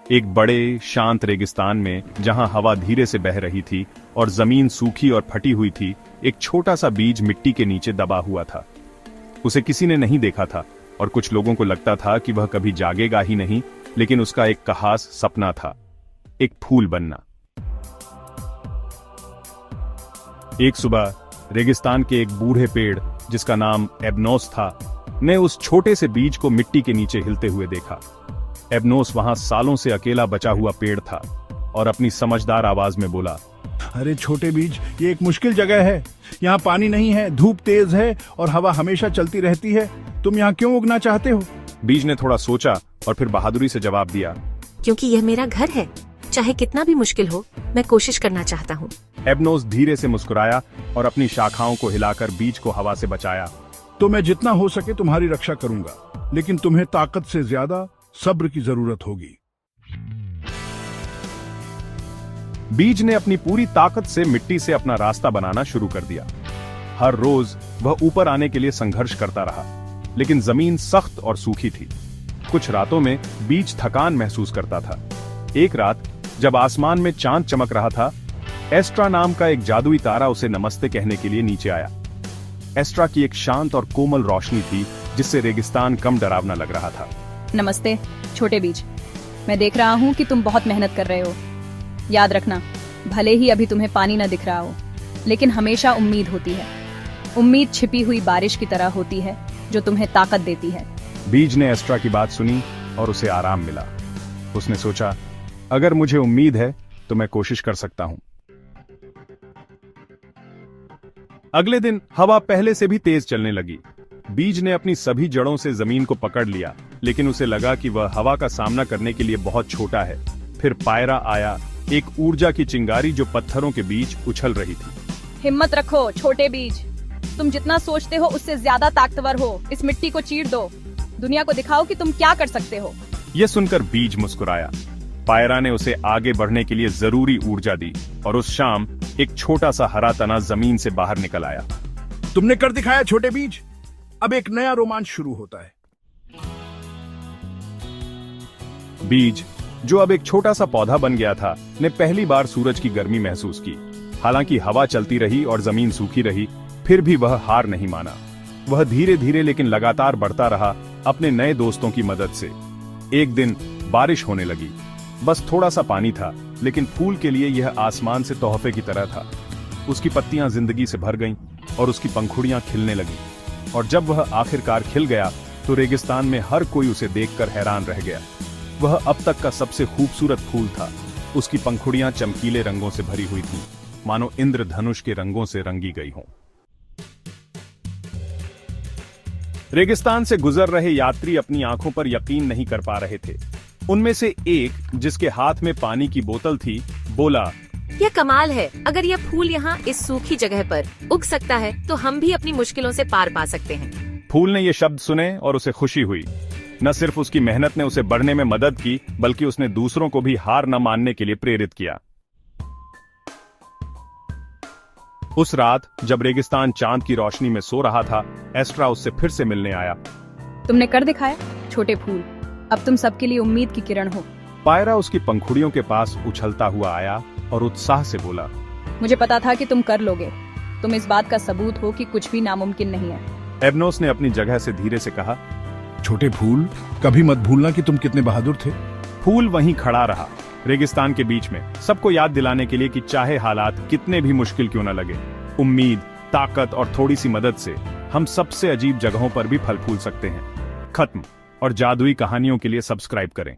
एक बड़े शांत रेगिस्तान में जहां हवा धीरे से बह रही थी और जमीन सूखी और फटी हुई थी, एक छोटा सा बीज मिट्टी के नीचे दबा हुआ था। उसे किसी ने नहीं देखा था और कुछ लोगों को लगता था कि वह कभी जागेगा ही नहीं, लेकिन उसका एक खास सपना था, एक फूल बनना। एक सुबह रेगिस्तान के एक बूढ़े पेड़, जिसका नाम एबनोस था, ने उस छोटे से बीज को मिट्टी के नीचे हिलते हुए देखा। एबनोस वहां सालों से अकेला बचा हुआ पेड़ था और अपनी समझदार आवाज में बोला, अरे छोटे बीज, ये एक मुश्किल जगह है। यहाँ पानी नहीं है, धूप तेज है और हवा हमेशा चलती रहती है। तुम यहाँ क्यों उगना चाहते हो? बीज ने थोड़ा सोचा और फिर बहादुरी से जवाब दिया, क्योंकि यह मेरा घर है। चाहे कितना भी मुश्किल हो, मैं कोशिश करना चाहता हूँ। एबनोस धीरे से मुस्कुराया और अपनी शाखाओं को हिलाकर बीज को हवा से बचाया। तो मैं जितना हो सके तुम्हारी रक्षा करूंगा, लेकिन तुम्हें ताकत से ज्यादा सब्र की जरूरत होगी। बीज ने अपनी पूरी ताकत से मिट्टी से अपना रास्ता बनाना शुरू कर दिया। हर रोज वह ऊपर आने के लिए संघर्ष करता रहा, लेकिन जमीन सख्त और सूखी थी। कुछ रातों में बीज थकान महसूस करता था। एक रात जब आसमान में चांद चमक रहा था, एस्ट्रा नाम का एक जादुई तारा उसे नमस्ते कहने के लिए नीचे आया। एस्ट्रा की एक शांत और कोमल रोशनी थी, जिससे रेगिस्तान कम डरावना लग रहा था। नमस्ते छोटे बीज, मैं देख रहा हूँ कि तुम बहुत मेहनत कर रहे हो। याद रखना, भले ही अभी तुम्हें पानी न दिख रहा हो, लेकिन हमेशा उम्मीद होती है। उम्मीद छिपी हुई बारिश की तरह होती है, जो तुम्हें ताकत देती है। बीज ने एस्ट्रा की बात सुनी और उसे आराम मिला। उसने सोचा, अगर मुझे उम्मीद है तो मैं कोशिश कर सकता हूं। अगले दिन हवा पहले से भी तेज चलने लगी। बीज ने अपनी सभी जड़ों से जमीन को पकड़ लिया, लेकिन उसे लगा कि वह हवा का सामना करने के लिए बहुत छोटा है। फिर पायरा आया, एक ऊर्जा की चिंगारी जो पत्थरों के बीच उछल रही थी। हिम्मत रखो छोटे बीज, तुम जितना सोचते हो उससे ज्यादा ताकतवर हो। इस मिट्टी को चीर दो, दुनिया को दिखाओ कि तुम क्या कर सकते हो। यह सुनकर बीज मुस्कुराया। पायरा ने उसे आगे बढ़ने के लिए जरूरी ऊर्जा दी और उस शाम एक छोटा सा हरा तना जमीन से बाहर निकल आया। तुमने कर दिखाया छोटे बीज। अब एक नया रोमांच शुरू होता है। बीज, जो अब एक छोटा सा पौधा बन गया था, ने पहली बार सूरज की गर्मी महसूस की। हालांकि हवा चलती रही और जमीन सूखी रही, फिर भी वह हार नहीं माना। वह धीरे धीरे लेकिन लगातार बढ़ता रहा, अपने नए दोस्तों की मदद से। एक दिन बारिश होने लगी। बस थोड़ा सा पानी था, लेकिन फूल के लिए यह आसमान से तोहफे की तरह था। उसकी पत्तियां जिंदगी से भर गईं और उसकी पंखुड़ियां खिलने लगीं। और जब वह आखिरकार खिल गया, तो रेगिस्तान में हर कोई उसे देखकर हैरान रह गया। वह अब तक का सबसे खूबसूरत फूल था। उसकी पंखुड़ियां चमकीले रंगों से भरी हुई थीं, मानो इंद्रधनुष के रंगों से रंगी गई हों। रेगिस्तान से गुजर रहे यात्री अपनी आंखों पर यकीन नहीं कर पा रहे थे। उनमें से एक, जिसके हाथ में पानी की बोतल थी, बोला, यह कमाल है। अगर यह फूल यहाँ इस सूखी जगह पर उग सकता है, तो हम भी अपनी मुश्किलों से पार पा सकते हैं। फूल ने ये शब्द सुने और उसे खुशी हुई। न सिर्फ उसकी मेहनत ने उसे बढ़ने में मदद की, बल्कि उसने दूसरों को भी हार न मानने के लिए प्रेरित किया। उस रात जब रेगिस्तान चांद की रोशनी में सो रहा था, एस्ट्रा उससे फिर से मिलने आया। तुमने कर दिखाया छोटे फूल, अब तुम सबके लिए उम्मीद की किरण हो। पायरा उसकी पंखुड़ियों के पास उछलता हुआ आया और उत्साह से बोला, मुझे पता था कि तुम कर लोगे। तुम इस बात का सबूत हो कि कुछ भी नामुमकिन नहीं है। एबनोस ने अपनी जगह से धीरे से कहा, छोटे फूल, कभी मत भूलना कि तुम कितने बहादुर थे। फूल वहीं खड़ा रहा, रेगिस्तान के बीच में, सबको याद दिलाने के लिए कि चाहे हालात कितने भी मुश्किल क्यों न लगे, उम्मीद, ताकत और थोड़ी सी मदद से हम सबसे अजीब जगहों पर भी फल फूल सकते हैं। खत्म। और जादुई कहानियों के लिए सब्सक्राइब करें।